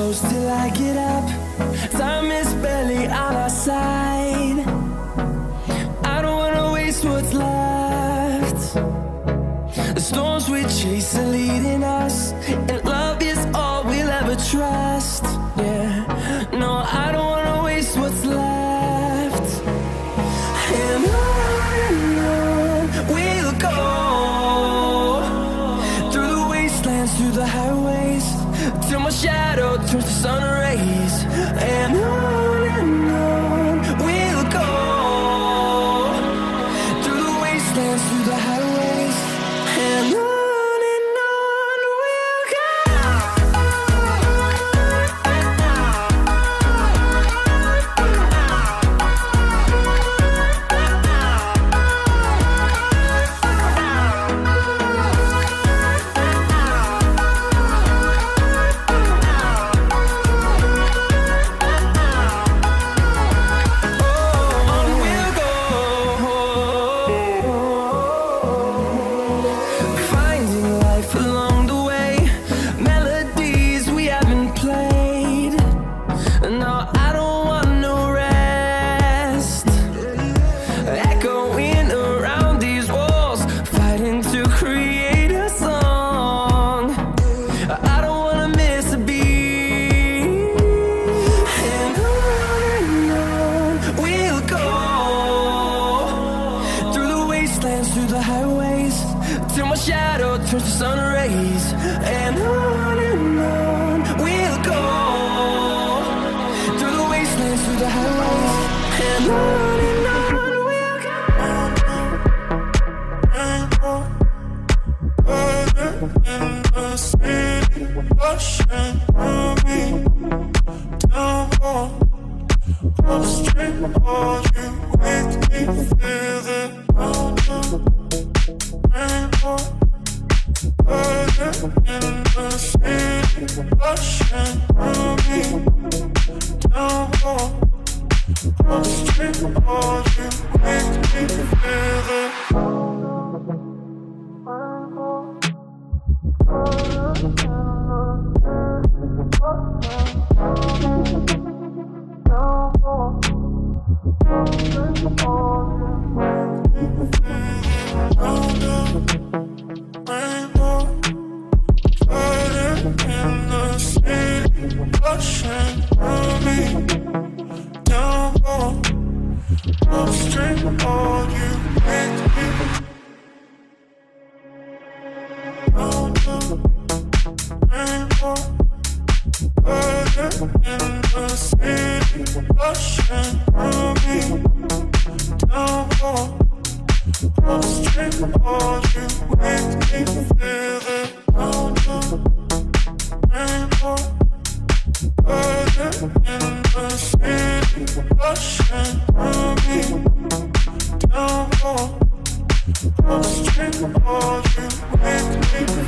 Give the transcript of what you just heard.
close till I get up. Time is barely on our side. I don't wanna waste what's left. The storms we chase are leading us, and love is all we'll ever trust. Yeah, no, I don't wanna waste what's left. And on we'll go, through the wastelands, through the highways, till my shadow turns to sun rays. And on we'll go, through the wastelands, through the highways, and on. Through the highways, till my shadow turns to sun rays. And on we'll go, through the wastelands, through the highways, and on we'll go. Further in the city, rushing through me, down more, upstream, all you make me feel it. Further in the city, rushing through me, down more, upstream, all you make me feel it. All you make me